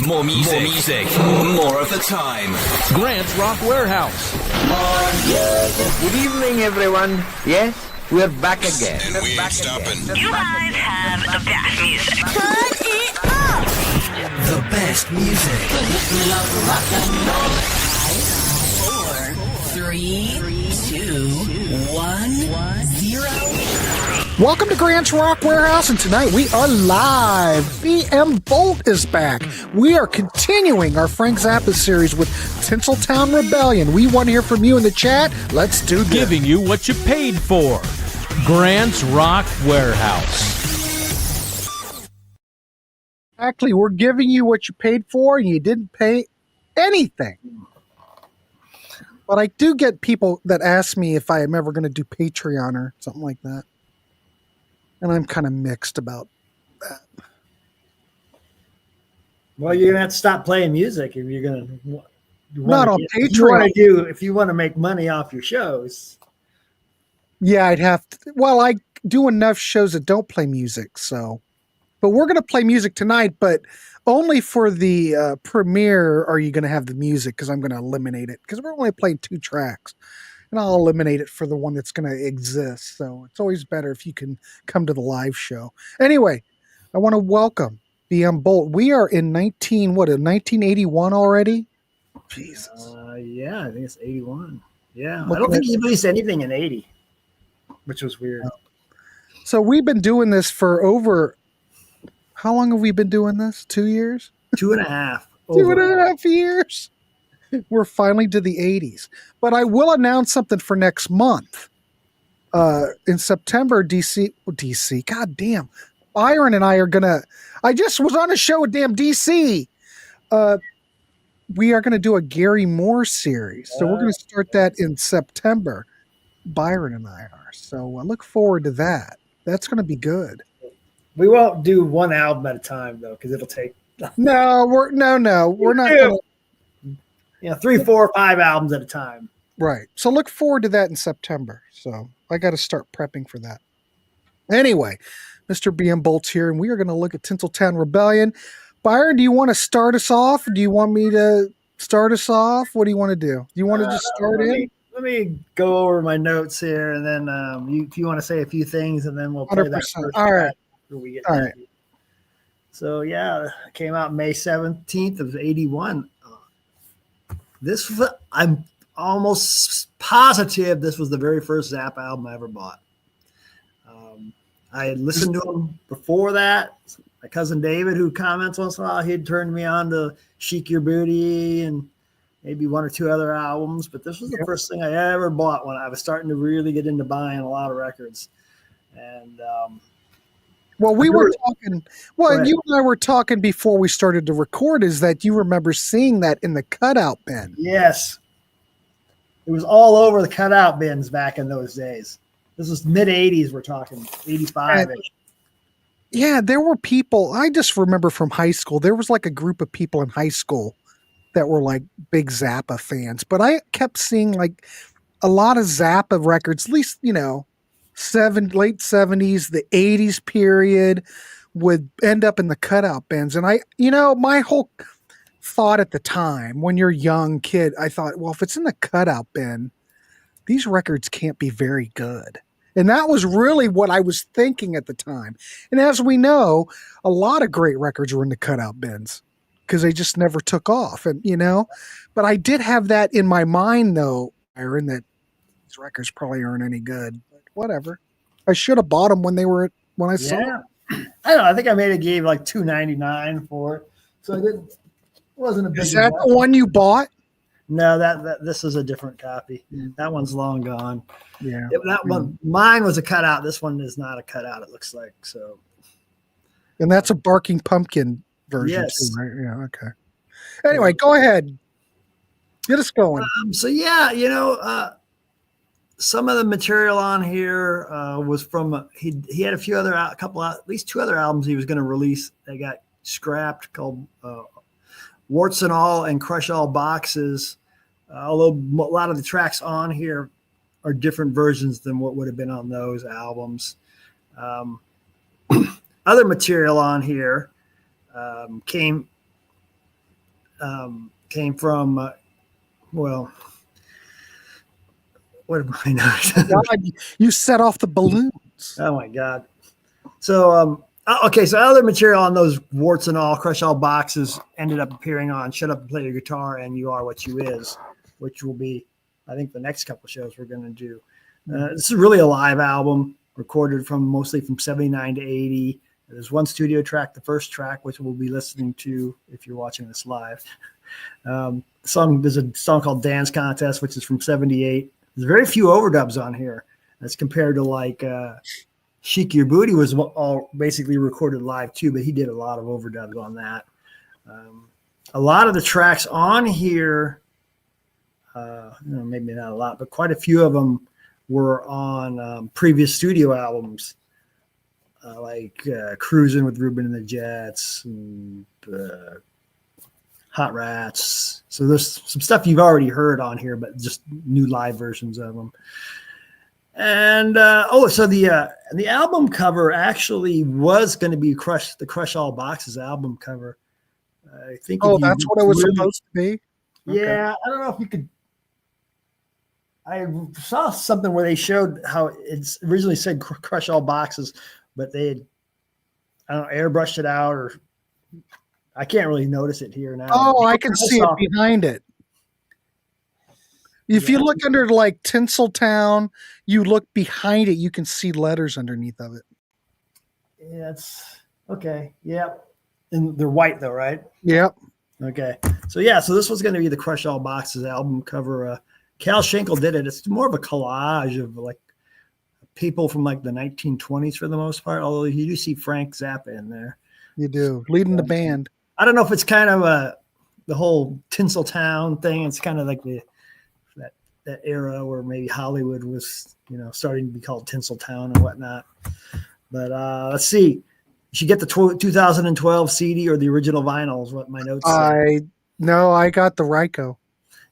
More music. More of the time. Grant's Rock Warehouse. Good evening, everyone. Yes, we're back again. And we ain't stopping. You guys have the best music. Turn it up! The best music. Love rock and roll. 4, 3, 2, 1, 0. Welcome to Grant's Rock Warehouse, and tonight we are live. BM Boldt is back. We are continuing our Frank Zappa series with Tinseltown Rebellion. We want to hear from you in the chat. Let's do this. Giving you what you paid for. Grant's Rock Warehouse. Actually, we're giving you what you paid for, and you didn't pay anything. But I do get people that ask me if I am ever going to do Patreon or something like that. And I'm kind of mixed about that. Well, you're gonna have to stop playing music if you're gonna. Not on Patreon. If you want to make money off your shows. Yeah, I'd have to. Well, I do enough shows that don't play music, so. But we're gonna play music tonight, but only for the premiere. Are you gonna have the music? Because I'm gonna eliminate it because we're only playing 2 tracks. And I'll eliminate it for the one that's going to exist. So it's always better if you can come to the live show. Anyway, I want to welcome BM Boldt. We are in 1981 already? Jesus. Yeah, I think it's 81. Yeah, I don't think he released anything in 80, which was weird. So we've been doing this for over, how long have we been doing this? 2 years? 2.5. 2.5 years. We're finally to the 80s. But I will announce something for next month. In September, DC, God damn. Byron and I are going to, I just was on a show with damn DC. We are going to do a Gary Moore series. So we're going to start that in September. Byron and I are. So I look forward to that. That's going to be good. We won't do one album at a time, though, because it'll take. No, we're not going to. 3, 4, 5 albums at a time. Right. So look forward to that in September. So I got to start prepping for that. Anyway, Mr. BM Boldt's here, and we are going to look at Tinseltown Rebellion. Byron, do you want to start us off? Do you want me to start us off? What do you want to do? Do you want to just start in? Let me go over my notes here, and then if you want to say a few things, and then we'll play 100%. That first. All right. We get all right. So, yeah, it came out May 17th of 81. This was, I'm almost positive this was the very first Zappa album I ever bought. I had listened to him before that. My cousin David, who comments once in a while, he'd turned me on to Chic Your Booty and maybe 1 or 2 other albums. But this was the first thing I ever bought when I was starting to really get into buying a lot of records. And well, we were talking. Well, you and I were talking before we started to record. Is that you remember seeing that in the cutout bin? Yes, it was all over the cutout bins back in those days. This was mid '80s. We're talking 85. Yeah, there were people. I just remember from high school. There was like a group of people in high school that were like big Zappa fans. But I kept seeing like a lot of Zappa records. At least late 70s, the 80s period would end up in the cutout bins. And my whole thought at the time when you're a young kid, I thought, well, if it's in the cutout bin, these records can't be very good. And that was really what I was thinking at the time. And as we know, a lot of great records were in the cutout bins because they just never took off. And, but I did have that in my mind though, Aaron, that these records probably aren't any good. Whatever. I should have bought them when I saw them. I don't know. I think I gave like $2.99 for it. So it wasn't a big. Is that the one you bought? No, that this is a different copy. That one's long gone. Yeah. That one, mine was a cutout. This one is not a cutout, it looks like. So. And that's a Barking Pumpkin version too, right? Yeah, okay. Anyway, go ahead. Get us going. Some of the material on here was from he had at least 2 other albums he was going to release. They got scrapped, called Warts and All and Crush All Boxes. Although a lot of the tracks on here are different versions than what would have been on those albums. Other material on here came came from, well, what am I not? God, you set off the balloons. Oh my God. So, okay. So other material on those warts and all, crush all boxes ended up appearing on Shut Up and Play Your Guitar and You Are What You Is, which will be, I think, the next couple of shows we're going to do. This is really a live album recorded mostly from 79 to 80. There's one studio track, the first track, which we'll be listening to if you're watching this live. There's a song called Dance Contest, which is from 78. There's very few overdubs on here as compared to like Chic Your Booty was all basically recorded live too, but he did a lot of overdubs on that. A lot of the tracks on here, maybe not a lot, but quite a few of them were on previous studio albums, like Cruising with Ruben and the Jets and Hot Rats. So there's some stuff you've already heard on here, but just new live versions of them. And so the album cover actually was going to be the Crush All Boxes album cover. I think. Oh, that's what it was supposed to be. Yeah, I don't know if you could. I saw something where they showed how it's originally said Crush All Boxes, but they had, I don't know, airbrushed it out, or I can't really notice it here now. Oh, I can see it behind it. If you look under like Tinseltown, you look behind it, you can see letters underneath of it. Yeah, it's okay. Yep. And they're white though, right? Yep. Okay. So this was going to be the Crush All Boxes album cover. Cal Schenkel did it. It's more of a collage of like people from like the 1920s for the most part, although you do see Frank Zappa in there. You do. Leading the band. I don't know if it's kind of the whole Tinseltown thing. It's kind of like that era where maybe Hollywood was, starting to be called Tinseltown and whatnot. But let's see. You should get the 2012 CD or the original vinyl is what my notes say. No, I got the Ryko.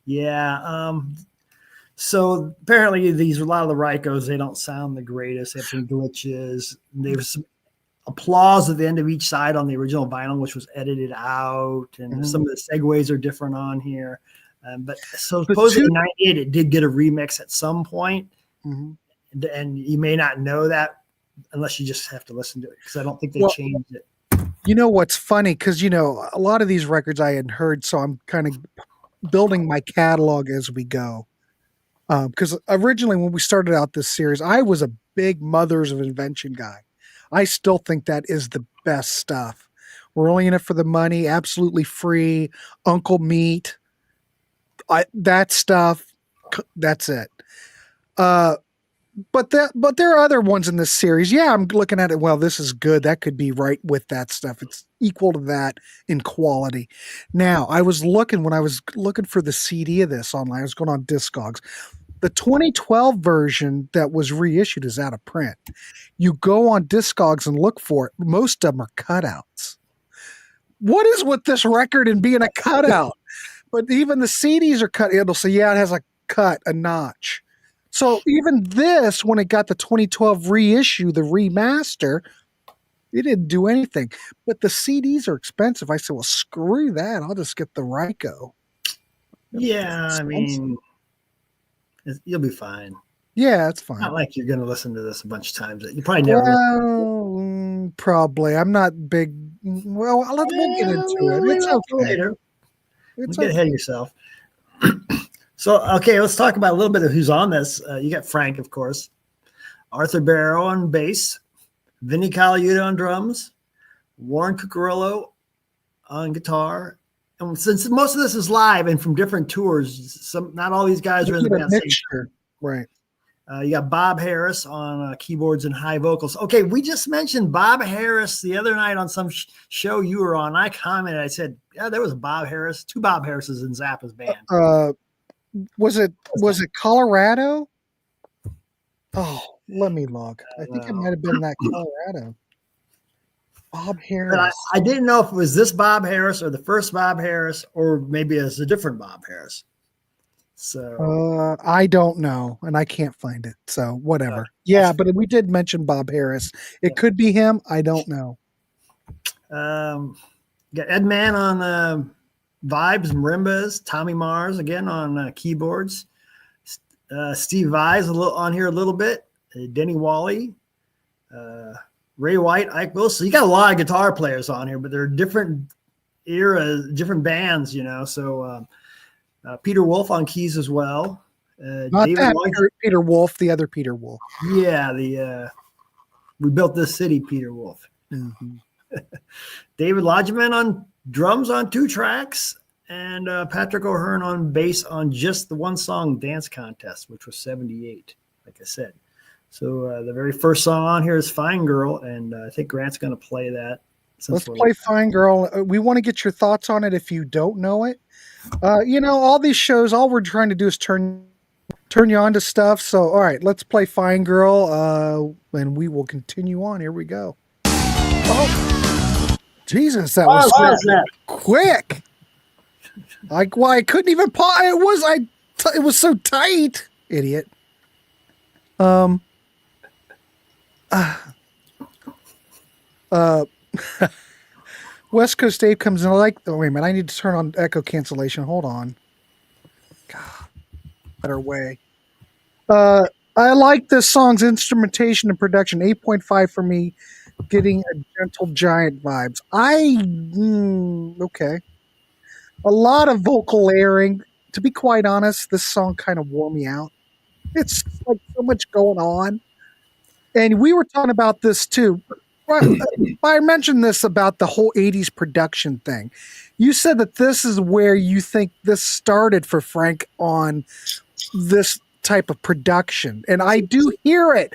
Yeah. So apparently a lot of the Rykos, they don't sound the greatest. They have some glitches. There's some applause at the end of each side on the original vinyl, which was edited out. And some of the segues are different on here. But supposedly in 98, it did get a remix at some point. Mm-hmm. And you may not know that unless you just have to listen to it, because I don't think they changed it. You know what's funny? Because, a lot of these records I hadn't heard, so I'm kind of building my catalog as we go. Because originally when we started out this series, I was a big Mothers of Invention guy. I still think that is the best stuff. We're only in it for the money, absolutely free, Uncle Meat. That stuff, that's it. But there are other ones in this series. Yeah, I'm looking at it. Well, this is good. That could be right with that stuff. It's equal to that in quality. Now, when I was looking for the CD of this online, I was going on Discogs. The 2012 version that was reissued is out of print. You go on Discogs and look for it. Most of them are cutouts. What is with this record and being a cutout? But even the CDs are cut. It'll say, yeah, it has a notch. So even this, when it got the 2012 reissue, the remaster, it didn't do anything. But the CDs are expensive. I said, well, screw that. I'll just get the Ryko. Yeah, I mean, you'll be fine. Yeah, it's fine. Not like you're going to listen to this a bunch of times. You probably never. Probably. I'm not big. Well, we'll get into it. It's okay. Later. Don't get ahead of yourself. So, okay, let's talk about a little bit of who's on this. You got Frank, of course, Arthur Barrow on bass, Vinnie Colaiuta on drums, Warren Cucurullo on guitar. And since most of this is live and from different tours, not all these guys are in the band. Mixture. Right. You got Bob Harris on keyboards and high vocals. Okay, we just mentioned Bob Harris the other night on some show you were on. I commented, I said, yeah, there was a Bob Harris, two Bob Harrises in Zappa's band. Was it Colorado? Oh, let me look. I think it might have been that Colorado. Bob Harris. But I didn't know if it was this Bob Harris or the first Bob Harris, or maybe it's a different Bob Harris. So I don't know, and I can't find it. So whatever. Yeah, but we did mention Bob Harris. It could be him. I don't know. Got Ed Mann on vibes, marimbas, Tommy Mars again on keyboards. Steve Vai's on here a little bit. Denny Wally, Ray White, Ike Wilson. So you got a lot of guitar players on here, but they're different eras, different bands, you know. So Peter Wolf on keys as well. Not David that Peter Wolf, the other Peter Wolf. Yeah, the We Built This City, Peter Wolf. Mm-hmm. David Lodgeman on drums on 2 tracks, and Patrick O'Hearn on bass on just the one song, Dance Contest, which was 78, like I said. So the very first song on here is Fine Girl, and I think Grant's going to play that. Let's play Fine Girl. We want to get your thoughts on it if you don't know it. You know, all these shows, all we're trying to do is turn you on to stuff. So, all right, let's play Fine Girl, and we will continue on. Here we go. Oh, Jesus, that was quick. Like, why I couldn't even pause. It was so tight, idiot. West Coast Dave comes in. Wait a minute. I need to turn on echo cancellation. Hold on. God, better way. I like this song's instrumentation and production. 8.5 for me, getting a Gentle Giant vibes. Okay. A lot of vocal layering. To be quite honest, this song kind of wore me out. It's like so much going on. And we were talking about this too. I mentioned this about the whole 80s production thing. You said that this is where you think this started for Frank on this type of production. And I do hear it.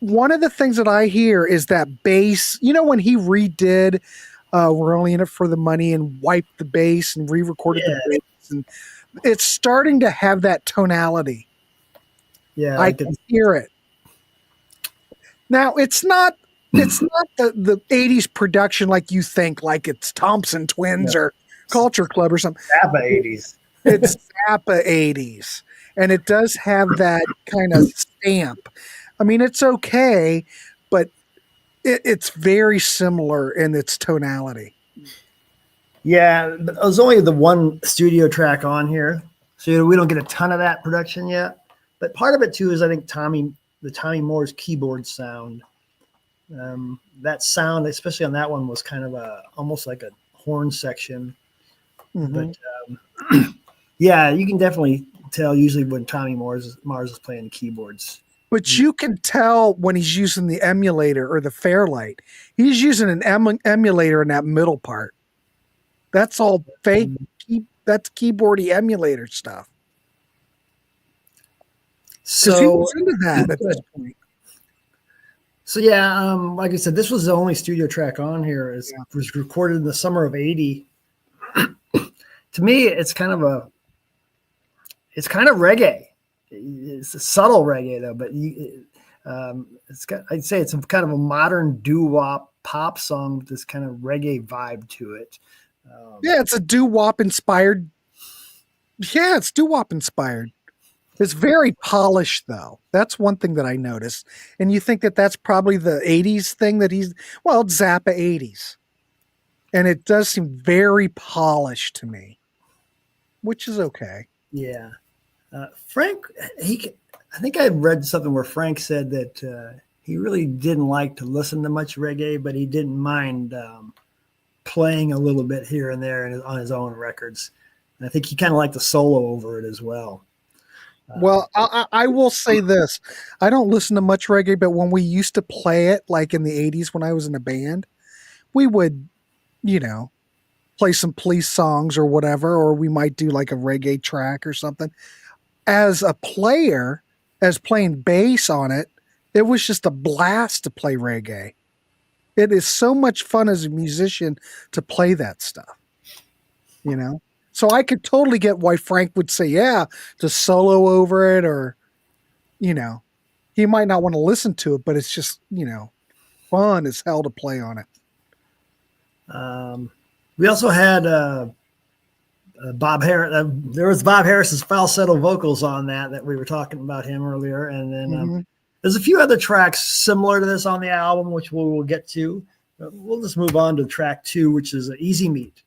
One of the things that I hear is that bass, you know, when he redid We're Only in It for the Money and wiped the bass and re-recorded the bass, and it's starting to have that tonality. Yeah, I can hear it. Now it's not the 80s production like you think, like it's Thompson Twins or Culture Club or something. Zappa 80s. It's Zappa 80s. And it does have that kind of stamp. I mean, it's okay, but it's very similar in its tonality. Yeah, but it was only the one studio track on here, so we don't get a ton of that production yet. But part of it too is I think the Tommy Moore's keyboard sound. That sound, especially on that one, was kind of almost like a horn section. Mm-hmm. But yeah, you can definitely tell usually when Tommy Mars is playing the keyboards. But you can tell when he's using the emulator or the Fairlight. He's using an emulator in that middle part. That's all fake. That's keyboardy emulator stuff. So he was into that at this point. So yeah, like I said, this was the only studio track on here. It was recorded in the summer of '80. To me, it's kind of reggae. It's a subtle reggae though, but I'd say it's kind of a modern doo-wop pop song with this kind of reggae vibe to it. Yeah, it's a doo-wop inspired. Yeah, it's doo-wop inspired. It's very polished, though. That's one thing that I noticed. And you think that that's probably the 80s thing that it's Zappa 80s. And it does seem very polished to me, which is okay. Yeah. Frank, I think I read something where Frank said that he really didn't like to listen to much reggae, but he didn't mind playing a little bit here and there on his own records. And I think he kind of liked the solo over it as well. Well, I will say this. I don't listen to much reggae, but when we used to play it, like in the 80s when I was in a band, we would, play some police songs or whatever, or we might do like a reggae track or something. As a player, as playing bass on it, it was just a blast to play reggae. It is so much fun as a musician to play that stuff, So I could totally get why Frank would say, to solo over it, or, he might not want to listen to it, but it's just, fun as hell to play on it. We also had Bob Harris. There was Bob Harris's falsetto vocals on that we were talking about him earlier. And then there's a few other tracks similar to this on the album, which we will get to. We'll just move on to track 2, which is Easy Meat.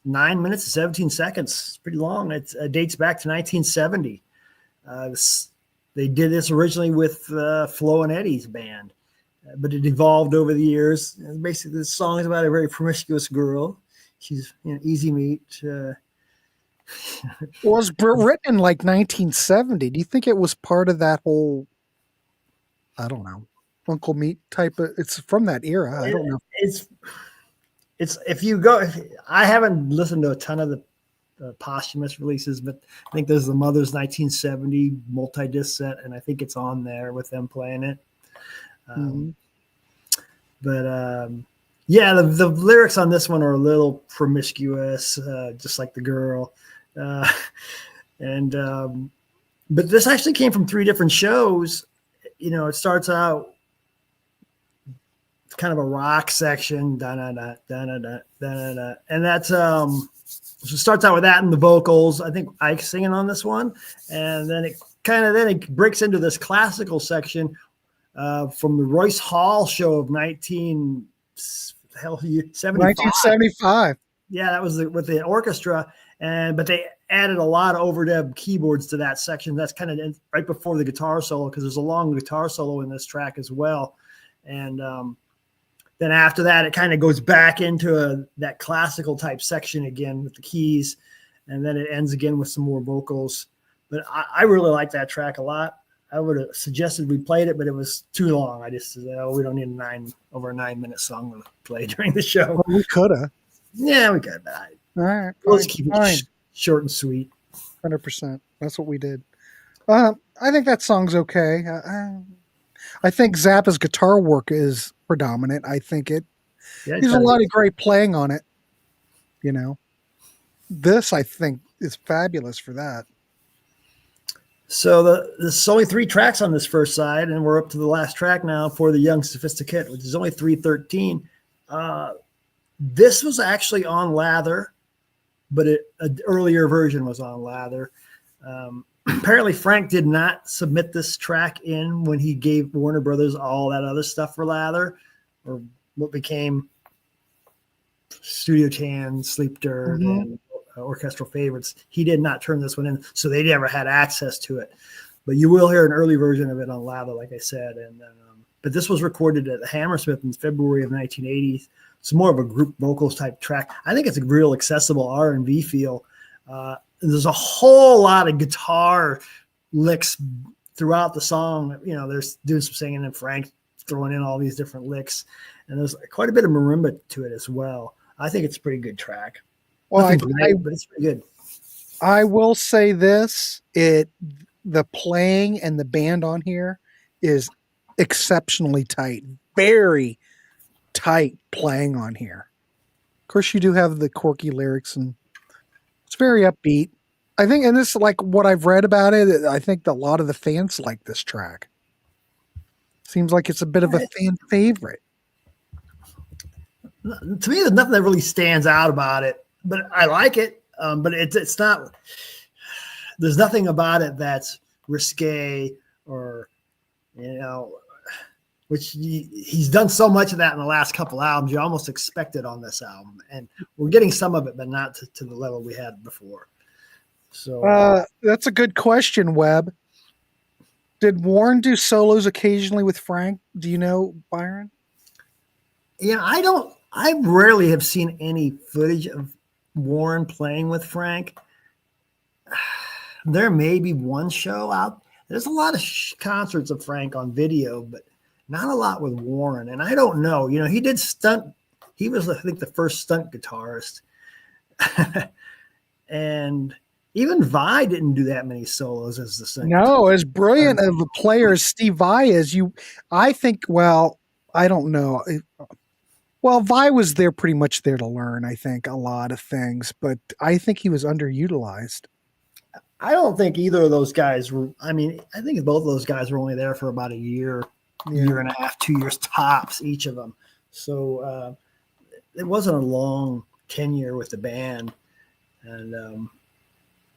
9 minutes and 17 seconds. It's pretty long. It dates back to 1970. They did this originally with Flo and Eddie's band, but it evolved over the years. And basically, the song is about a very promiscuous girl. She's easy meat. Was written in like 1970. Do you think it was part of that whole, I don't know, Uncle Meat type of, it's from that era. I don't know. It's if you go, I haven't listened to a ton of the posthumous releases, but I think there's the Mother's 1970 multi-disc set, and I think it's on there with them playing it. But yeah, the lyrics on this one are a little promiscuous, just like the girl. But this actually came from 3 different shows. It starts out kind of a rock section, da-da-da, da-da-da, da-da-da. And that's so it starts out with that and the vocals. I think Ike's singing on this one, and then it breaks into this classical section from the Royce Hall show of 1975. Yeah, that was with the orchestra, but they added a lot of overdub keyboards to that section. That's kind of right before the guitar solo, because there's a long guitar solo in this track as well. And then after that, it kind of goes back into that classical type section again with the keys, and then it ends again with some more vocals. But I really like that track a lot. I would have suggested we played it, but it was too long. I just said, we don't need over a 9-minute song to play during the show. Well, we could have. Yeah, we could. All right. Let's keep it short and sweet. 100%. That's what we did. I think that song's okay. I think Zappa's guitar work is predominant. I think there's a lot of great playing on it. This I think is fabulous for that. So there's only 3 tracks on this first side, and we're up to the last track now for the Young Sophisticate, which is only 3:13. This was actually on lather, but an earlier version was on lather. Apparently Frank did not submit this track in when he gave Warner Brothers all that other stuff for lather, or what became Studio Tan, Sleep Dirt, and Orchestral Favorites. He did not turn this one in, so they never had access to it. But you will hear an early version of it on lather, like I said. And but this was recorded at Hammersmith in February of 1980. It's more of a group vocals type track. I think it's a real accessible R&B feel. There's a whole lot of guitar licks throughout the song. There's doing some singing and Frank throwing in all these different licks. And there's quite a bit of marimba to it as well. I think it's a pretty good track. Well, but it's pretty good. I will say this, the playing and the band on here is exceptionally tight. Very tight playing on here. Of course, you do have the quirky lyrics, and it's very upbeat. I think, and this, like what I've read about it, I think a lot of the fans like this track. Seems like it's a bit of a fan favorite. To me, there's nothing that really stands out about it, but I like it. But it's not. There's nothing about it that's risque or, which he's done so much of that in the last couple albums. You almost expect it on this album, and we're getting some of it, but not to the level we had before. So that's a good question, Webb. Did Warren do solos occasionally with Frank? Do you know, Byron? I rarely have seen any footage of Warren playing with Frank. There may be one show out. There's a lot of concerts of Frank on video, but not a lot with Warren. And I don't know. He did stunt. He was, I think, the first stunt guitarist. And even Vi didn't do that many solos as the stunt. No, as brilliant of a player as Steve Vai is, I think, I don't know. Well, Vi was pretty much there to learn, I think, a lot of things, but I think he was underutilized. I don't think either of those guys were. I think both of those guys were only there for about a year, year and a half, 2 years tops, each of them. So it wasn't a long tenure with the band. And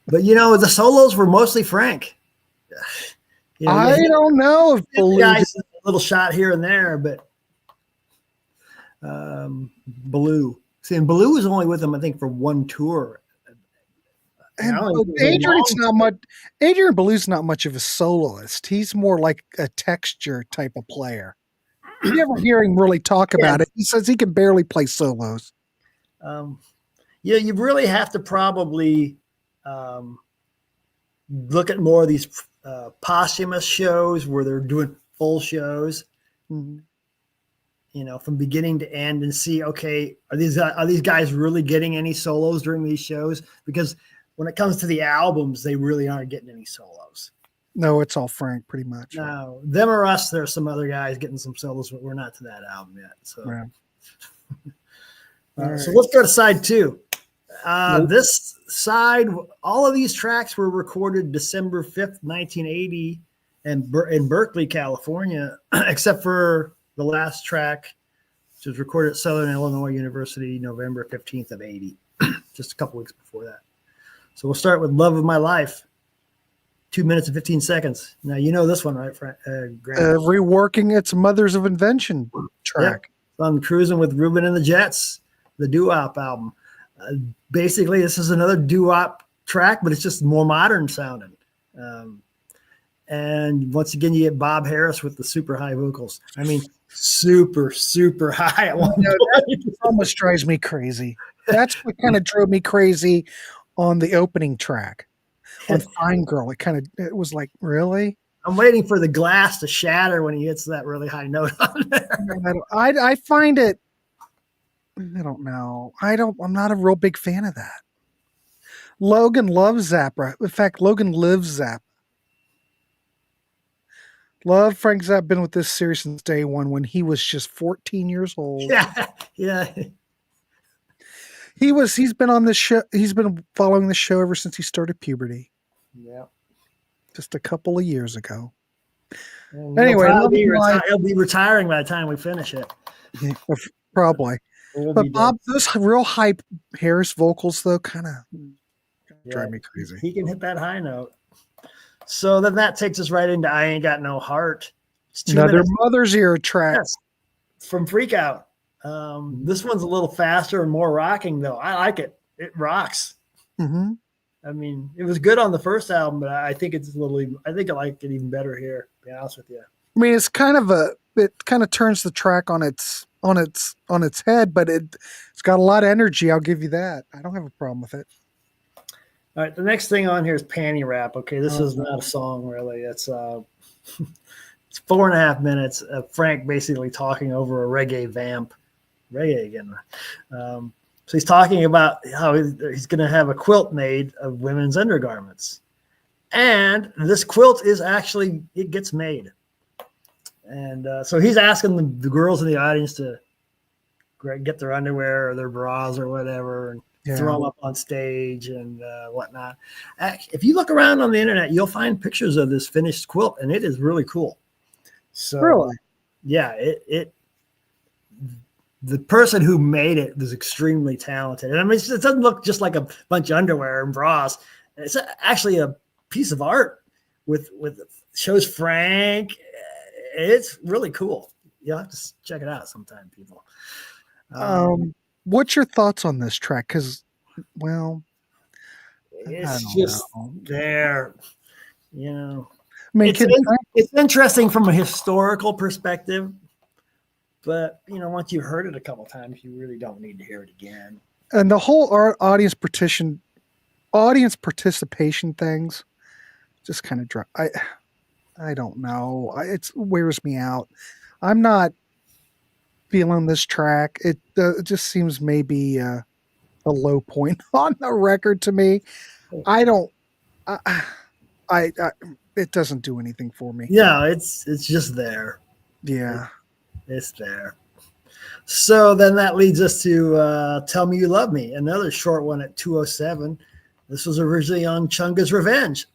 but the solos were mostly Frank. I don't know if guys a little shot here and there, but Blue. See, and Baloo was only with them, I think, for one tour. And I don't think it was a Adrian's long not much. Adrian Ballew's not much of a soloist. He's more like a texture type of player. You ever hear him really talk about it? He says he can barely play solos. Yeah, you really have to probably look at more of these posthumous shows where they're doing full shows, Mhm. from beginning to end, and see, okay, are these guys really getting any solos during these shows? Because when it comes to the albums, they really aren't getting any solos. No, it's all Frank, pretty much. No, them or us, there's some other guys getting some solos, but we're not to that album yet. So, Yeah. so let's go to side 2. This side, all of these tracks were recorded December 5th, 1980, in Berkeley, California, except for the last track, which was recorded at Southern Illinois University, November 15th of 80, just a couple weeks before that. So we'll start with Love of My Life, 2 minutes and 15 seconds. Now, you know this one, right, Grant? Reworking its Mothers of Invention track. Yep. On Cruising with Ruben and the Jets, the doo-wop album. Basically, this is another doo-wop track, but it's just more modern sounding. And once again, you get Bob Harris with the super high vocals. I mean, super, super high at one point. That almost drives me crazy. That's what kind of drove me crazy on the opening track. On Fine Girl, it was like, really? I'm waiting for the glass to shatter when he hits that really high note on there. I find it, I don't know. I'm not a real big fan of that. Logan loves Zappa. In fact, Logan lives Zappa. Love Frank Zappa. Been with this series since day one when he was just 14 years old. Yeah. He's been on this show. He's been following the show ever since he started puberty. Yeah. Just a couple of years ago. And Anyway, he'll be retiring by the time we finish it. Probably. But Bob, those real high Harris vocals, though, kind of drive me crazy. He can hit that high note. So then that takes us right into I Ain't Got No Heart. Another Mother's Ear track. Yes, from Freak Out. This one's a little faster and more rocking, though. I like it. It rocks. Mm-hmm. I mean, it was good on the first album, but I think I like it even better here, to be honest with you. I mean, it kind of turns the track on its head, but it's got a lot of energy. I'll give you that. I don't have a problem with it. All right, the next thing on here is Panty Rap. Okay, this is not a song really. It's it's 4.5 minutes of Frank basically talking over a reggae vamp. Reggae again. So he's talking about how he's going to have a quilt made of women's undergarments. And this quilt it gets made. And so he's asking the girls in the audience to get their underwear or their bras or whatever and throw them up on stage and whatnot. If you look around on the internet, you'll find pictures of this finished quilt, and it is really cool. So, really? Yeah, the person who made it was extremely talented. And I mean, it doesn't look just like a bunch of underwear and bras. It's actually a piece of art with shows Frank. It's really cool. You'll have to check it out sometime, people. What's your thoughts on this track? Because, well, it's just there, I mean, it's interesting from a historical perspective. But, once you've heard it a couple times, you really don't need to hear it again. And the whole audience participation things just kind of drive. I don't know. It wears me out. I'm not feeling this track. It just seems maybe a low point on the record to me. It doesn't do anything for me. Yeah, it's just there. Yeah. It's there. So then that leads us to Tell Me You Love Me, another short one at 2:07. This was originally on Chunga's Revenge.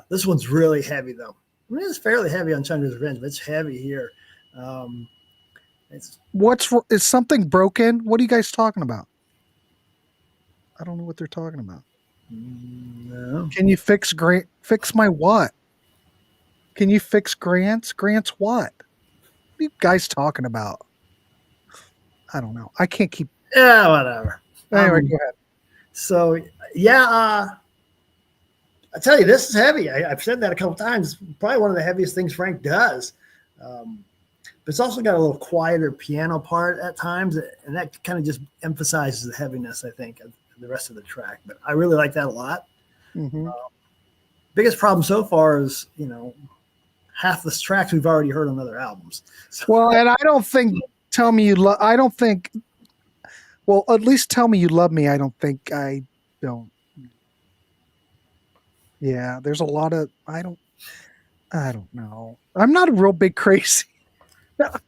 This one's really heavy, though. I mean, it's fairly heavy on Chunga's Revenge, but it's heavy here. Is something broken? What are you guys talking about? I don't know what they're talking about. No. Can you fix my what? Can you fix Grant's? Grant's what? What are you guys talking about? I don't know. I can't keep. Yeah, whatever. Anyway, go ahead. So yeah, I tell you, this is heavy. I've said that a couple times. Probably one of the heaviest things Frank does. But it's also got a little quieter piano part at times, and that kind of just emphasizes the heaviness, I think, of the rest of the track. But I really like that a lot. Mm-hmm. Biggest problem so far is, half the tracks we've already heard on other albums. So, Well, and I don't think "Tell Me You Love." I don't think. Well, at least "Tell Me You Love Me." I don't think I don't. Yeah, there's a lot of I don't know. I'm not a real big crazy.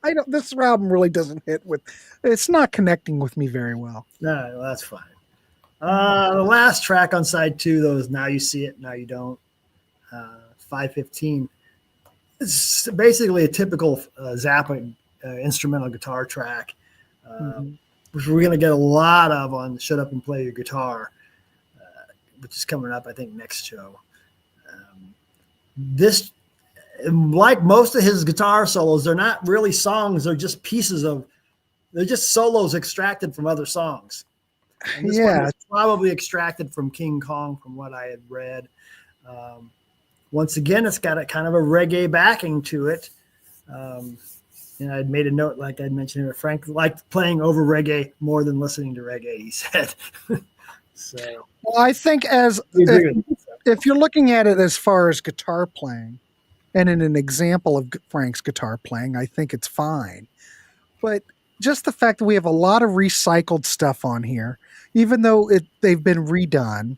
I don't. This album really doesn't hit with. It's not connecting with me very well. no, that's fine. The last track on side 2, though, is "Now You See It, Now You Don't." 5:15. It's basically a typical Zappa instrumental guitar track, which we're going to get a lot of on "Shut Up and Play Your Guitar," which is coming up, I think, next show. This, like most of his guitar solos, they're not really songs. They're just they're just solos extracted from other songs. And this one was probably extracted from King Kong, from what I had read. Once again, it's got a kind of a reggae backing to it. I'd made a note, like I'd mentioned, Frank liked playing over reggae more than listening to reggae, he said. So, well, I think if you're looking at it as far as guitar playing, and in an example of Frank's guitar playing, I think it's fine. But just the fact that we have a lot of recycled stuff on here, even though they've been redone,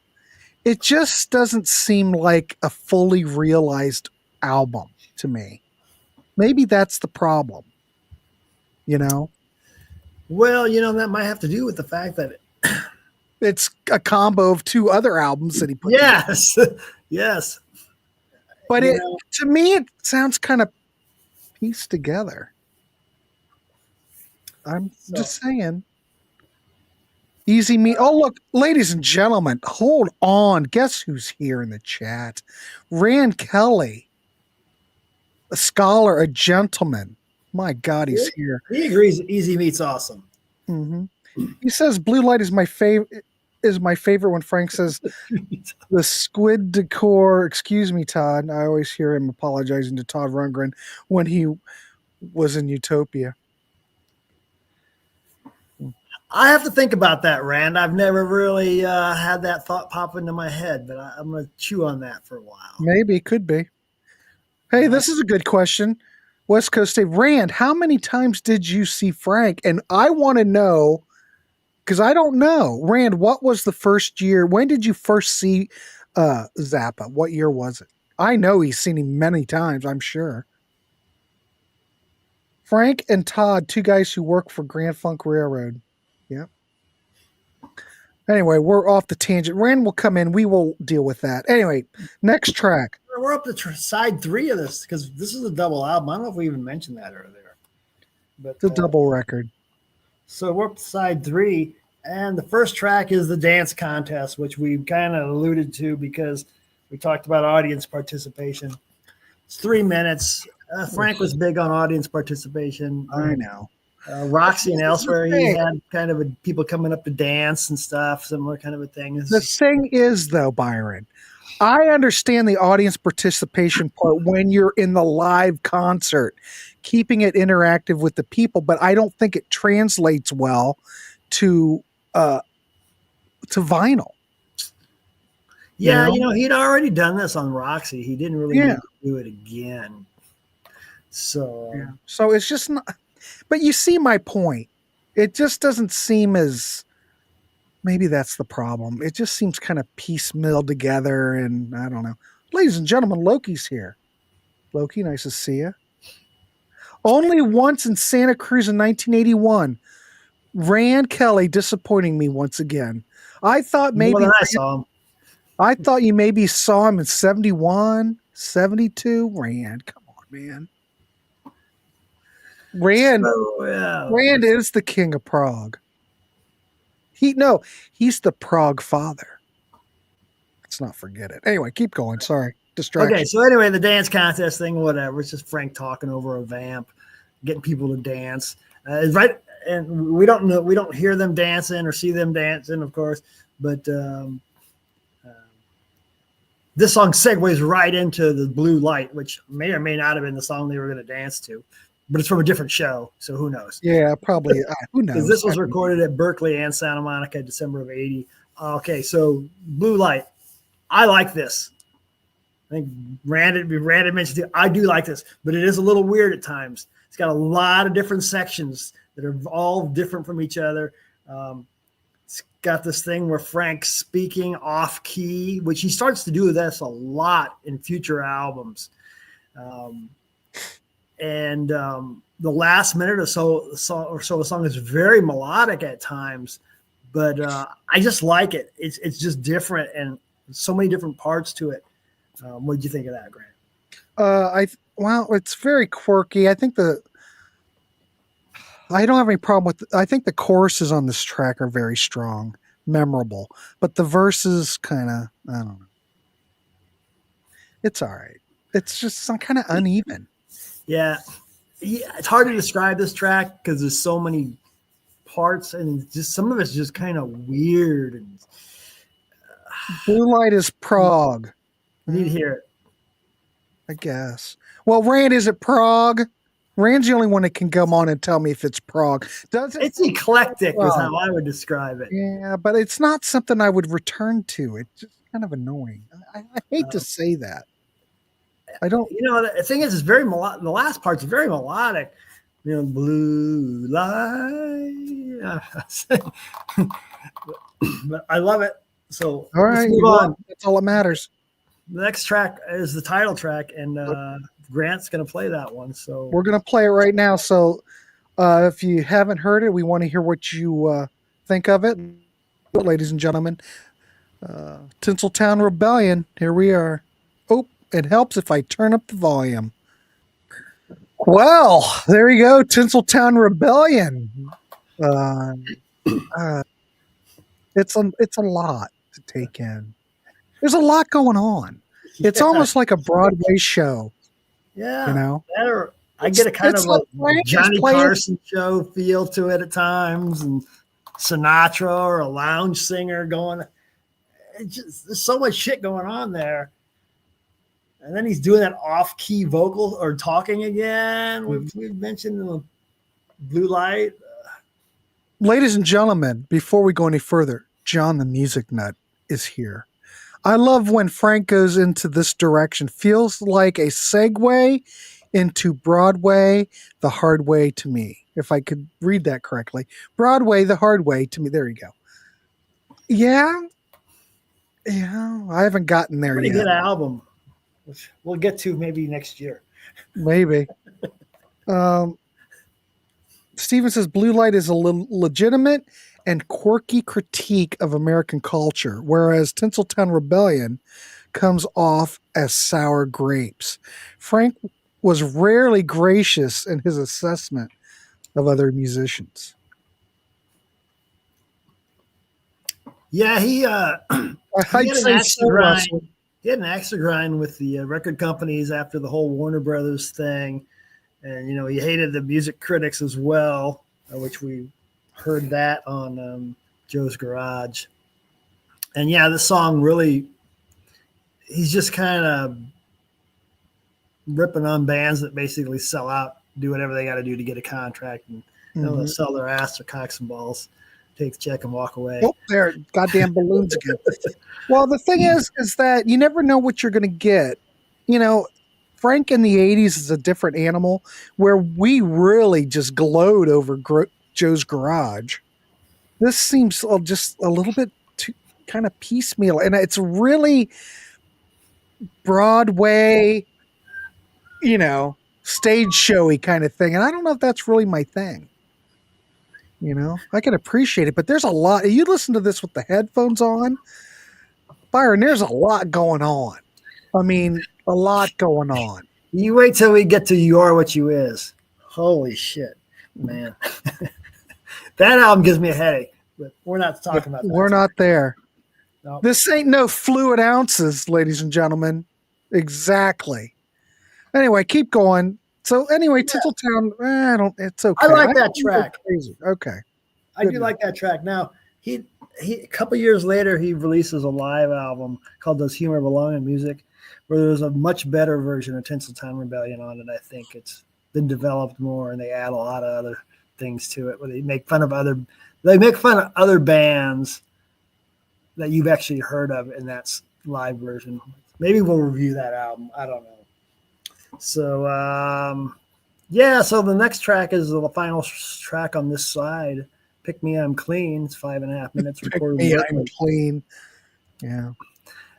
it just doesn't seem like a fully realized album to me. Maybe that's the problem. Well, that might have to do with the fact that it's a combo of 2 other albums that he put together. Yes. But to me, it sounds kind of pieced together. I'm just saying. Easy Me. Oh, look, ladies and gentlemen, hold on. Guess who's here in the chat? Rand Kelly, a scholar, a gentleman. My God, he's here. He agrees. Easy Meat's awesome. Mm-hmm. He says Blue Light is my favorite. Is my favorite when Frank says the squid decor. Excuse me, Todd. I always hear him apologizing to Todd Rundgren when he was in Utopia. I have to think about that, Rand. I've never really had that thought pop into my head, but I'm going to chew on that for a while. Maybe, could be. Hey, this is a good question. West Coast Dave. Rand, how many times did you see Frank? And I want to know, because I don't know. Rand, what was the first year? When did you first see Zappa? What year was it? I know he's seen him many times, I'm sure. Frank and Todd, 2 guys who work for Grand Funk Railroad. Yep. Anyway, we're off the tangent. Rand will come in. We will deal with that. Anyway, next track. We're up to side 3 of this, because this is a double album. I don't know if we even mentioned that earlier. But The double record. So we're up to side 3, and the first track is the dance contest, which we kind of alluded to because we talked about audience participation. It's 3 minutes. Frank was big on audience participation. I know. Roxy and elsewhere, he had kind of people coming up to dance and stuff, similar kind of a thing. The thing is, though, Byron, I understand the audience participation part when you're in the live concert, keeping it interactive with the people, but I don't think it translates well to vinyl. Yeah, he'd already done this on Roxy. He didn't really need to do it again. So it's just not. But you see my point. It just doesn't seem as. Maybe that's the problem. It just seems kind of piecemeal together, and I don't know. Ladies and gentlemen, Loki's here. Loki, nice to see you. Only once in Santa Cruz in 1981. Rand Kelly disappointing me once again. I thought maybe I saw him. I thought you maybe saw him in 71, 72. Rand, come on, man. Rand is the king of Prague. He's the Prague father. Let's not forget it. Anyway, keep going. Sorry. Distraction. Okay, so anyway, the dance contest thing, whatever. It's just Frank talking over a vamp, getting people to dance. Right and we don't know, we don't hear them dancing or see them dancing, of course, but this song segues right into the Blue Light, which may or may not have been the song they were going to dance to, but it's from a different show, so who knows? Yeah, probably. Who knows? Because this was recorded at Berkeley and Santa Monica, December of '80. Okay, so Blue Light, I like this. I think Rand mentioned it. I do like this, but it is a little weird at times. It's got a lot of different sections that are all different from each other. It's got this thing where Frank's speaking off key, which he starts to do this a lot in future albums. The last minute or so the song is very melodic at times, but I just like it. It's just different and so many different parts to it. What did you think of that, Grant? Well, it's very quirky. I think I don't have any problem with. I think the choruses on this track are very strong, memorable, but the verses kind of, I don't know. It's all right. It's just some kind of uneven. Yeah, it's hard to describe this track because there's so many parts, and just some of it's just kind of weird. And Blue Light is prog. You need to hear it. I guess. Well, Rand, is it prog? Rand's the only one that can come on and tell me if it's prog. Does it? It's eclectic, is how I would describe it. Yeah, but it's not something I would return to. It's just kind of annoying. I hate to say that. I don't. You know, the thing is, it's very melodic. The last part's very melodic. You know, Blue Light. But I love it. So all right, let's move on. That's all that matters. The next track is the title track, and Grant's going to play that one. So we're going to play it right now. So if you haven't heard it, we want to hear what you think of it, ladies and gentlemen. Tinseltown Rebellion. Here we are. Oh, it helps if I turn up the volume. Well, there you go. Tinseltown Rebellion. It's a lot to take in. There's a lot going on. It's almost like a Broadway show. Yeah. You know? I get a kind of like a Johnny Carson show feel to it at times, and Sinatra or a lounge singer going. There's so much shit going on there. And then he's doing that off-key vocal or talking again. We've mentioned the Blue Light. Ladies and gentlemen, before we go any further, John the Music Nut is here. I love when Frank goes into this direction. Feels like a segue into Broadway, the hard way to me. If I could read that correctly. Broadway, the hard way to me. There you go. Yeah. Yeah. I haven't gotten there Pretty yet. good album, which we'll get to maybe next year. Maybe. Steven says Blue Light is a legitimate and quirky critique of American culture, whereas Tinseltown Rebellion comes off as sour grapes. Frank was rarely gracious in his assessment of other musicians. Yeah, he had an axe to grind with the record companies after the whole Warner Brothers thing. And, you know, he hated the music critics as well, which we heard that on Joe's Garage. And, yeah, this song really, he's just kind of ripping on bands that basically sell out, do whatever they got to do to get a contract, and they'll sell their ass or cocks and balls, take the check and walk away. Oh, there, goddamn balloons again. Well, the thing is that you never know what you're going to get. You know, Frank in the 80s is a different animal where we really just glowed over Joe's Garage. This seems just a little bit too kind of piecemeal, and it's really Broadway, you know, stage showy kind of thing. And I don't know if that's really my thing. You know, I can appreciate it, but there's a lot. You listen to this with the headphones on, Byron, there's a lot going on. I mean, a lot going on. You wait till we get to You Are What You Is. Holy shit, man. That album gives me a headache, but we're not talking about that. We're not there. No. This ain't no fluid ounces, ladies and gentlemen. Exactly. Anyway, keep going. So anyway, Tinseltown, I don't. It's okay. I like that don't think track. it's crazy. Okay. I do like that track. Now he a couple years later he releases a live album called "Does Humor Belong in Music," where there's a much better version of Tinsel Town Rebellion on it. I think it's been developed more, and they add a lot of other things to it. Where they make fun of other bands that you've actually heard of in that live version. Maybe we'll review that album. I don't know. So so the next track is the final track on this side. Pick Me, I'm Clean. It's 5.5 minutes. Pick recorded. Me, I'm Clean. Yeah.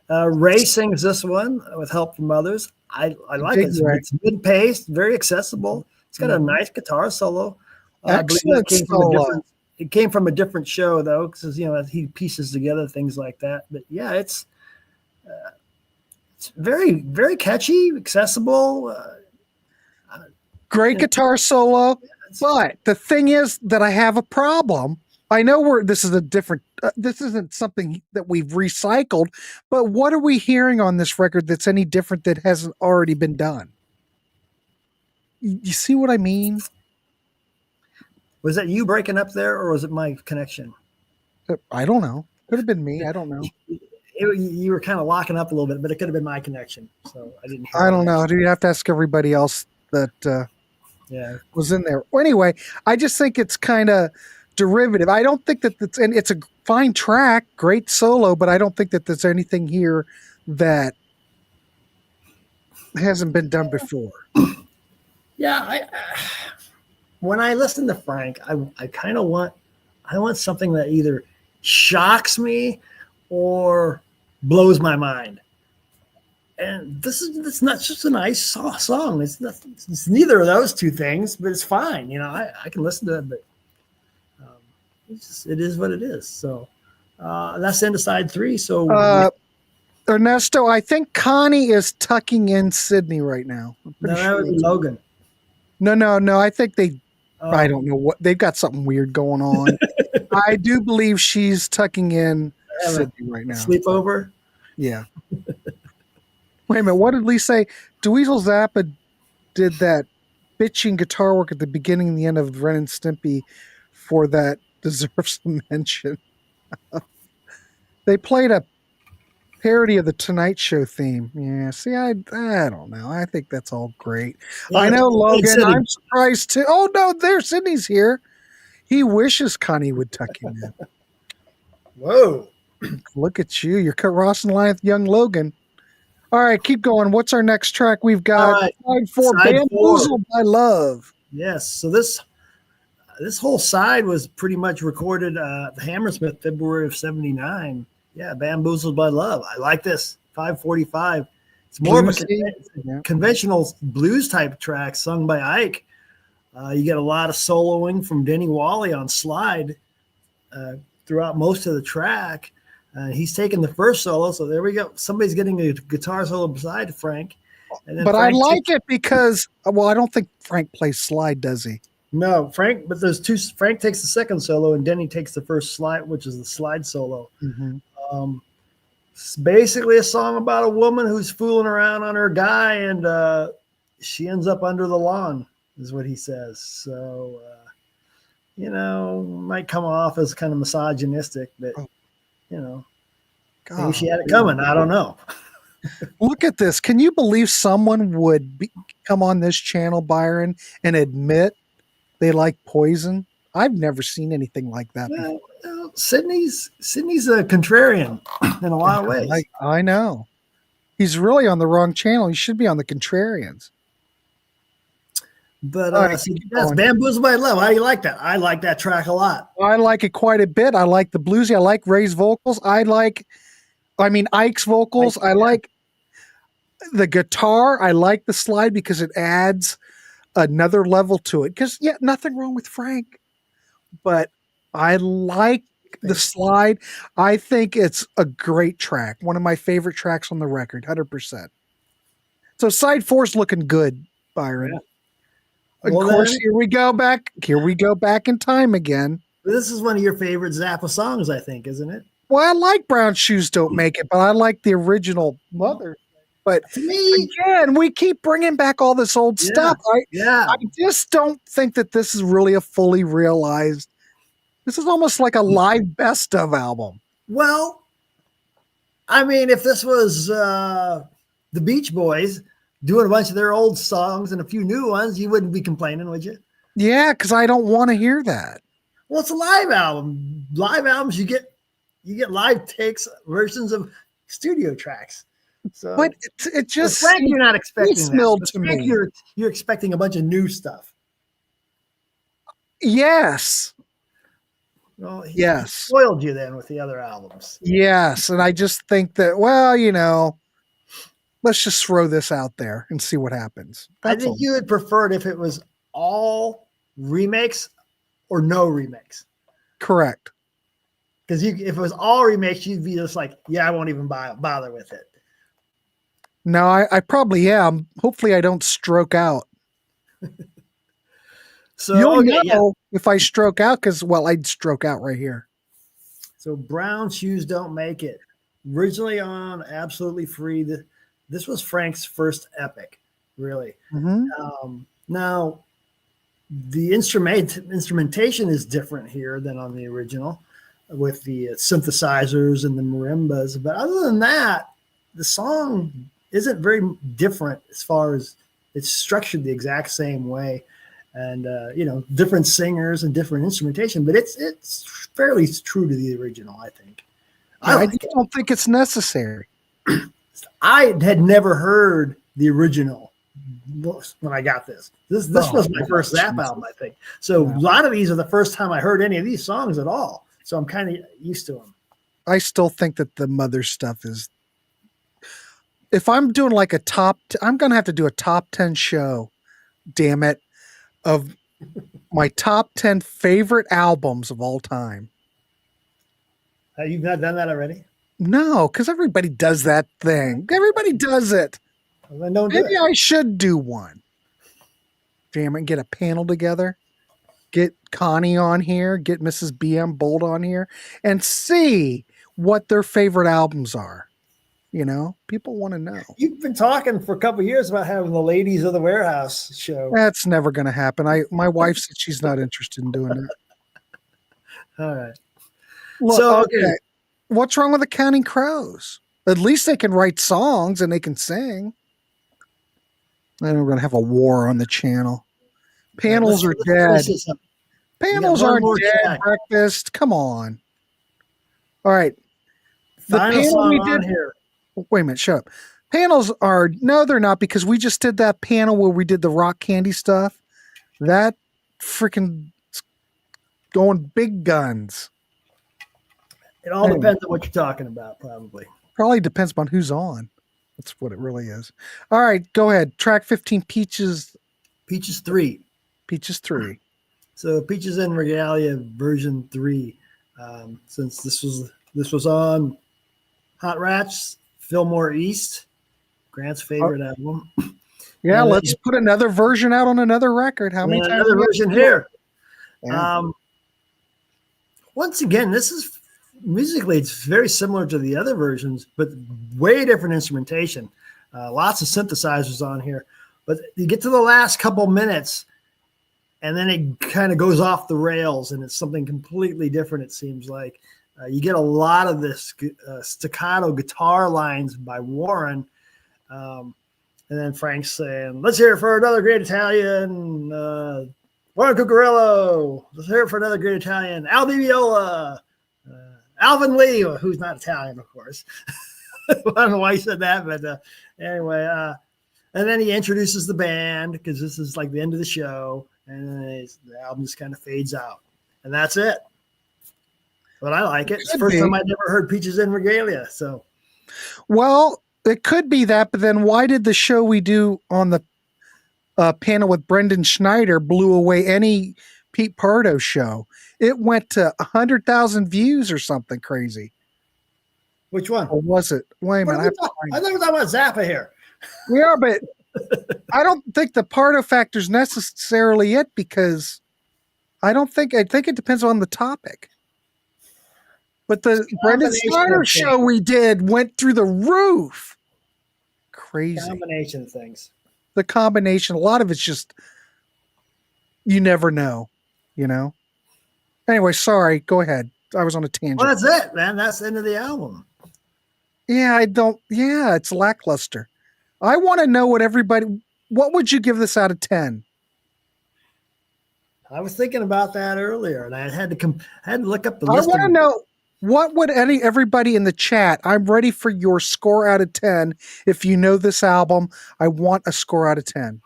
Ray sings this one with help from others. I like it. It's mid-paced, very accessible. It's got a nice guitar solo. Excellent solo. It came from a different show though, because he pieces together things like that. But yeah, it's very, very catchy, accessible. Great guitar solo. But the thing is that I have a problem. I know this isn't something that we've recycled, but what are we hearing on this record that's any different that hasn't already been done? You see what I mean? Was that you breaking up there, or was it my connection? I don't know. Could have been me. I don't know. You were kind of locking up a little bit, but it could have been my connection. So I didn't hear. I don't know. Do you have to ask everybody else that was in there? Well, anyway, I just think it's kind of derivative. I don't think that it's a fine track, great solo, but I don't think that there's anything here that hasn't been done before. Yeah, when I listen to Frank, I kind of want something that either shocks me or blows my mind. And it's not just a nice song. It's neither of those two things, but it's fine. I can listen to it, but it is what it is. So that's the end of side 3. So Ernesto, I think Connie is tucking in Sydney right now. that would be Logan. No. I think I don't know what they've got something weird going on. I do believe she's tucking in Sydney right now. Sleepover? Yeah. Wait a minute. What did Lee say? Dweezil Zappa did that bitching guitar work at the beginning and the end of Ren and Stimpy for that deserves a mention. They played a parody of the Tonight Show theme. Yeah, see, I don't know. I think that's all great. Yeah, I know, Logan. Sydney. I'm surprised too. Oh, no, there's Sydney's here. He wishes Connie would tuck him in. Whoa. Look at you. You're cut Ross and Line with young Logan. All right, keep going. What's our next track? We've got side 4, Bamboozled by Love. Yes. So this whole side was pretty much recorded at the Hammersmith, February of 79. Yeah, Bamboozled by Love. I like this. 5:45. It's more of a conventional blues type track sung by Ike. You get a lot of soloing from Denny Wally on slide throughout most of the track. He's taking the first solo, so there we go. Somebody's getting a guitar solo beside Frank. And then but Frank I like it because, I don't think Frank plays slide, does he? No, Frank, but there's two. Frank takes the second solo, and Denny takes the first slide, which is the slide solo. Mm-hmm. It's basically a song about a woman who's fooling around on her guy, and she ends up under the lawn, is what he says. So, might come off as kind of misogynistic, but, maybe she had it coming. I don't know. Look at this. Can you believe someone would come on this channel, Byron, and admit they like Poison? I've never seen anything like that before. Well, Sydney's a contrarian in a lot of ways. I know. He's really on the wrong channel. He should be on the Contrarians. But that's Bamboozled by Love. How do you like that? I like that track a lot. I like it quite a bit. I like the bluesy. I like Ray's vocals. Ike's vocals. I like the guitar. I like the slide because it adds another level to it. Because, nothing wrong with Frank. But I like the slide. I think it's a great track. One of my favorite tracks on the record, 100%. So side 4's looking good, Byron. Yeah. Of course, here we go back in time again. This is one of your favorite Zappa songs, I think, isn't it? Well, I like Brown Shoes Don't Make It, but I like the original Mother. But To me, again, we keep bringing back all this old stuff. yeah. I just don't think that this is really a fully realized. This is almost like a live best of album. Well, I mean, if this was the Beach Boys doing a bunch of their old songs and a few new ones, you wouldn't be complaining, would you? Yeah, because I don't want to hear that. Well, it's a live album. Live albums, you get live takes, versions of studio tracks. So, But it just Frank, you're not expecting piecemeal that. to Frank, me. You're expecting a bunch of new stuff. Yes. Well, he Yes. spoiled you then with the other albums. Yes. And I just think that, well, let's just throw this out there and see what happens. I That's think all. you would prefer it if it was all remakes or no remakes. Correct. Because if it was all remakes, you'd be just like, yeah, I won't even bother with it. No, I probably am. Hopefully I don't stroke out. So You'll okay, yeah. know if I stroke out because, well, I'd stroke out right here. So Brown Shoes Don't Make It. Originally on Absolutely Free. This was Frank's first epic, really. Mm-hmm. Now, the instrumentation is different here than on the original with the synthesizers and the marimbas. But other than that, the song isn't very different as far as it's structured the exact same way. And, different singers and different instrumentation, but it's fairly true to the original, I think. I just don't think it's necessary. I had never heard the original when I got this. This was my first Zappa album, I think. So a lot of these are the first time I heard any of these songs at all. So I'm kind of used to them. I still think that the Mother stuff is. If I'm doing like I'm going to have to do a top 10 show, damn it, of my top 10 favorite albums of all time. You've not done that already? No, because everybody does that thing. Everybody does it. Well, then don't do Maybe it. I should do one. Damn it, get a panel together. Get Connie on here. Get Mrs. BM Boldt on here. And see what their favorite albums are. People want to know. You've been talking for a couple of years about having the Ladies of the Warehouse show. That's never going to happen. My wife said she's not interested in doing that. All right. Look, So, okay. What's wrong with the Counting Crows? At least they can write songs and they can sing. I know we're going to have a war on the channel. Panels are dead. Panels one aren't more dead. track. Breakfast. Come on. All right. The Final panel song we on did here. Wait a minute, shut up. Panels are, no, they're not, because we just did that panel where we did the rock candy stuff. That freaking going big guns. It all depends on what you're talking about, probably. Probably depends on who's on. That's what it really is. All right, go ahead. Track 15, Peaches 3. Peaches 3. So Peaches and Regalia version 3. Since this was on Hot Rats, Fillmore East, Grant's favorite album. Yeah, And let's put another version out on another record. How many times? Another version here. Yeah. Once again, this is musically, it's very similar to the other versions, but way different instrumentation. Lots of synthesizers on here. But you get to the last couple minutes, and then it kind of goes off the rails, and it's something completely different, it seems like. You get a lot of this staccato guitar lines by Warren. And then Frank's saying, let's hear it for another great Italian, Warren Cucurello. Let's hear it for another great Italian, Al Di Viola, Alvin Lee, who's not Italian, of course. I don't know why he said that, but anyway. And then he introduces the band because this is like the end of the show. And then the album just kind of fades out. And that's it. But I like it. It's the first time I'd ever heard Peaches and Regalia. So, well, it could be that, but then why did the show we do on the panel with Brendan Schneider blew away any Pete Pardo show? It went to 100,000 views or something crazy. Which one? Or was it? Wait a minute. I thought we were talking about Zappa here. We are, but I don't think the Pardo factor is necessarily it because I think it depends on the topic. But the Brendan Schneider show we did went through the roof. crazy. Combination of things. The combination, a lot of it's just, you never know, you know? Anyway, sorry. Go ahead. I was on a tangent. Well, that's it, man. That's the end of the album. Yeah, it's lackluster. I want to know what would you give this out of 10? I was thinking about that earlier, and I had to look up the I list. want to know, what would everybody in the chat, I'm ready for your score out of 10. If you know this album, I want a score out of 10.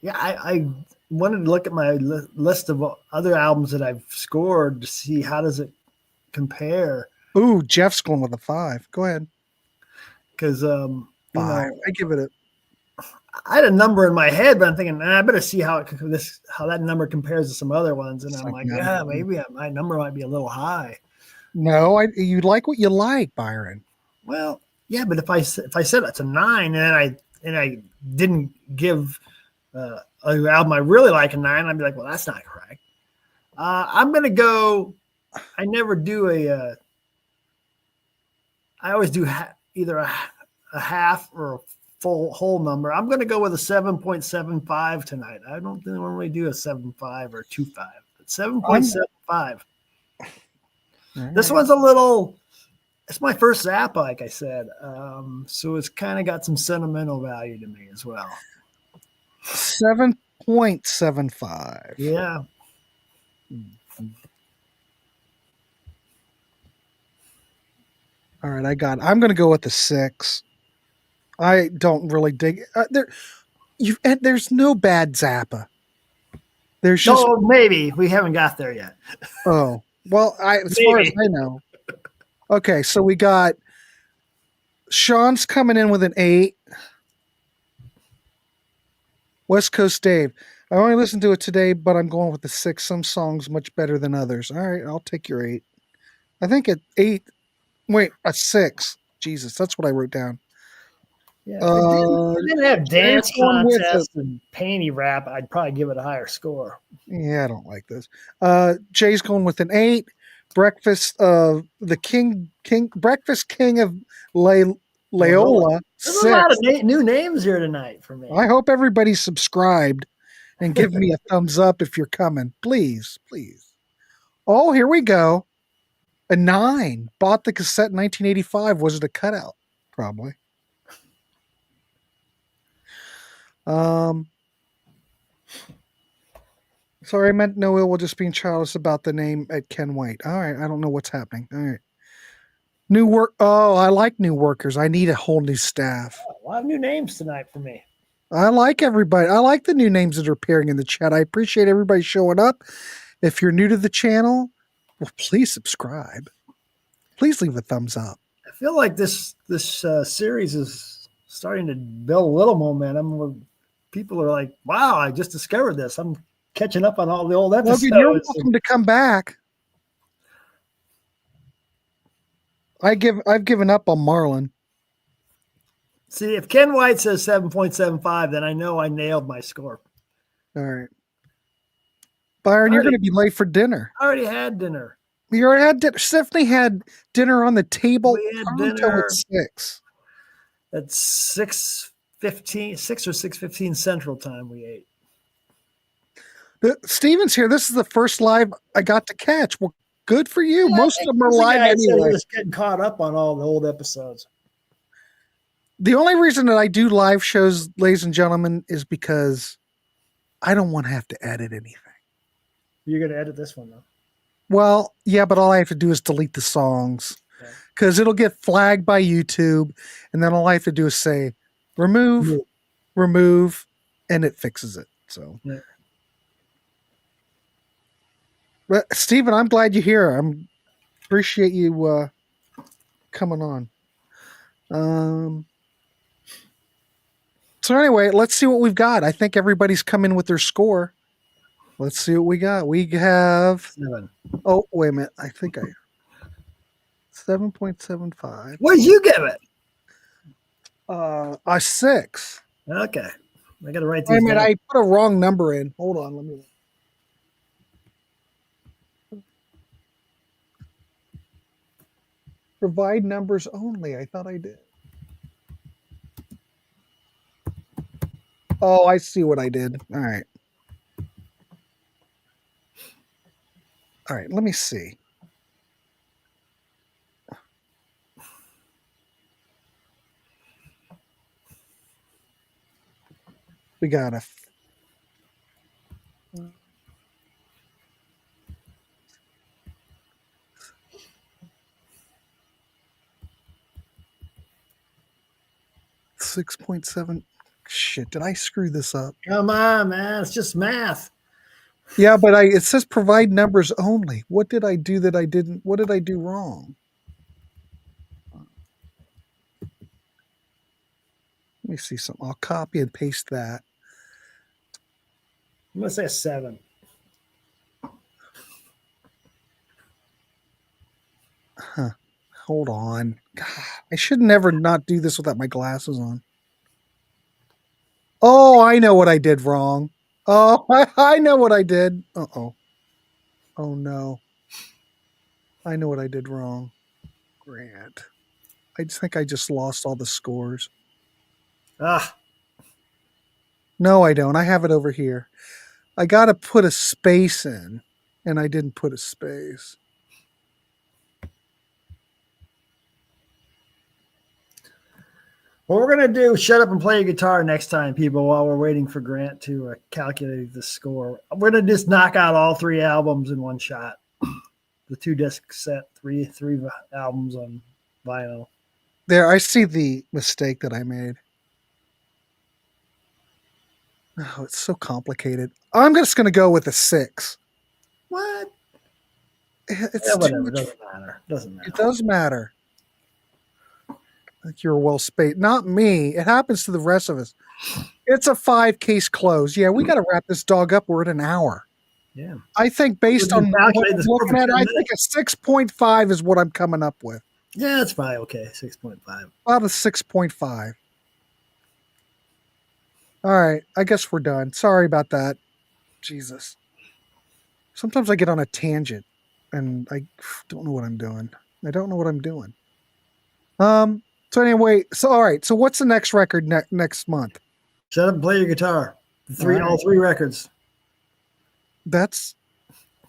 Yeah, I wanted to look at my list of other albums that I've scored to see how does it compare. Ooh, Jeff's going with a 5. Go ahead. Because, 5. I give it I had a number in my head, but I'm thinking, I better see how that number compares to some other ones. And I'm like, yeah, maybe my number might be a little high. No, you like what you like, Byron. Well, yeah, but if I said it's a 9 and I didn't give an album I really like a 9, I'd be like, well, that's not correct. I'm gonna go. I never do I always do either a half or a whole number. I'm going to go with a 7.75 tonight. I don't normally do a 7.5 or 2.5, but 7.75. This one's it's my first Zappa, like I said. So it's kind of got some sentimental value to me as well. 7.75. Yeah. All right, I'm going to go with the 6. I don't really dig there's no bad Zappa. There's just maybe we haven't got there yet. Oh, well, as far as I know. Okay, so we got Sean's coming in with an 8. West Coast Dave. I only listened to it today, but I'm going with the 6. Some songs much better than others. All right, I'll take your 8. I think at 8. Wait, a 6. Jesus, that's what I wrote down. Yeah, if it didn't have dance contest and panty rap, I'd probably give it a higher score. Yeah, I don't like this. Jay's going with an 8. Breakfast of the Breakfast King of Loyola. There's a lot of new names here tonight for me. I hope everybody's subscribed and give me a thumbs up if you're coming. Please, please. Oh, here we go. A 9. Bought the cassette in 1985. Was it a cutout? Probably. Sorry, I meant no ill will, just being childish about the name at Ken White. All right, I don't know what's happening. All right. New work. Oh, I like new workers. I need a whole new staff. A lot of new names tonight for me. I like everybody. I like the new names that are appearing in the chat. I appreciate everybody showing up. If you're new to the channel, well, please subscribe. Please leave a thumbs up. I feel like this series is starting to build a little momentum where people are like, wow, I just discovered this. I'm catching up on all the old episodes. Well, you're welcome to come back. I've given up on Marlon. See, if Ken White says 7.75, then I know I nailed my score. All right. Byron, you're going to be late for dinner. I already had dinner. You already had dinner. Stephanie had dinner on the table. We had dinner at 6. At 6:15, 6 or 6:15 Central Time we ate. Steven's here. This is the first live I got to catch. Well, good for you. Yeah, most of them are live anyway. Just getting caught up on all the old episodes. The only reason that I do live shows, ladies and gentlemen, is because I don't want to have to edit anything. You're going to edit this one, though. Well, yeah, but all I have to do is delete the songs because it'll get flagged by YouTube. And then all I have to do is say, remove, and it fixes it. So, but Steven, I'm glad you're here. Appreciate you coming on. So anyway, let's see what we've got. I think everybody's come in with their score. Let's see what we got. We have 7. Oh, wait a minute. I think 7.75. What did you give it? A 6. Okay. I got to write Wait a these minute. down. I put a wrong number in. Hold on. Let me. Provide numbers only. I thought I did. Oh, I see what I did. All right. All right, let me see. We got a 6.7. Shit, did I screw this up? Come on, man. It's just math. Yeah, but it says provide numbers only. What did I do that I didn't? What did I do wrong? Let me see something. I'll copy and paste that. I'm going to say a 7. Huh. Hold on. God, I should never not do this without my glasses on. Oh, I know what I did wrong. Oh, I know what I did. Uh-oh. Oh, no. I know what I did wrong. Grant. I think I just lost all the scores. Ah, No, I don't. I have it over here. I got to put a space in, and I didn't put a space. what we're going to do, shut up and play your guitar next time, people, while we're waiting for Grant to calculate the score. We're going to just knock out all 3 albums in one shot. The 2-disc set, three albums on vinyl. There, I see the mistake that I made. Oh, it's so complicated. I'm just going to go with a 6. What? It's Yeah, too whatever. much. Doesn't matter. Doesn't matter. It does matter. Like you're well spaced. Not me. It happens to the rest of us. It's a 5 case close. Yeah, we got to wrap this dog up. We're at an hour. Yeah. I think based on what calculate I'm this looking for at, 10 I think a 6.5 is what I'm coming up with. Yeah, it's fine. Okay, 6.5. About a 6.5. All right. I guess we're done. Sorry about that. Jesus. Sometimes I get on a tangent and I don't know what I'm doing. I don't know what I'm doing. So anyway, all right. So what's the next record next month? Shut up and play your guitar. All 3 records. That's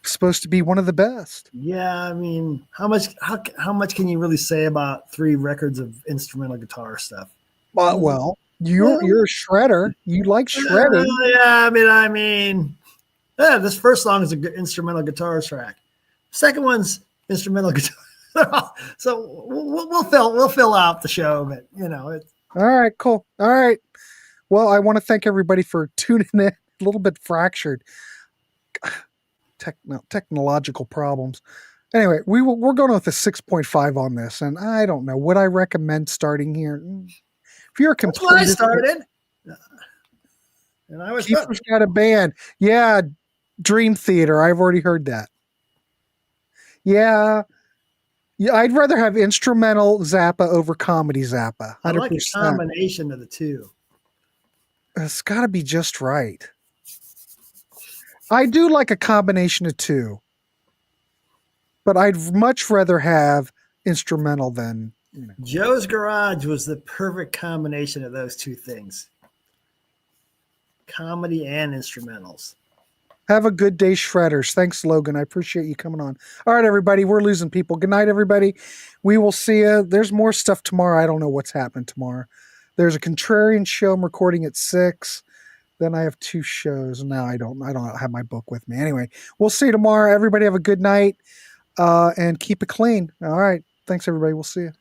supposed to be one of the best. Yeah, I mean, how much can you really say about 3 records of instrumental guitar stuff? Well, you're a shredder. You like shredding. Yeah, I mean, yeah, this first song is an instrumental guitar track. Second one's instrumental guitar. So we'll fill out the show, but it's All right, cool. All right. Well, I want to thank everybody for tuning in. A little bit fractured. Technological problems. Anyway, we're going with a 6.5 on this, and I don't know. Would I recommend starting here? If you're a that's when I complete, started. And I was Kiefer's got a band. Yeah, Dream Theater. I've already heard that. Yeah, I'd rather have instrumental Zappa over comedy Zappa. 100%. I like a combination of the two. It's got to be just right. I do like a combination of two, but I'd much rather have instrumental than. Joe's Garage was the perfect combination of those two things. Comedy and instrumentals. Have a good day, Shredders. Thanks, Logan. I appreciate you coming on. All right, everybody. We're losing people. Good night, everybody. We will see you. There's more stuff tomorrow. I don't know what's happening tomorrow. There's a Contrarian show I'm recording at 6. Then I have 2 shows. Now I don't have my book with me. Anyway, we'll see you tomorrow. Everybody have a good night and keep it clean. All right. Thanks, everybody. We'll see you.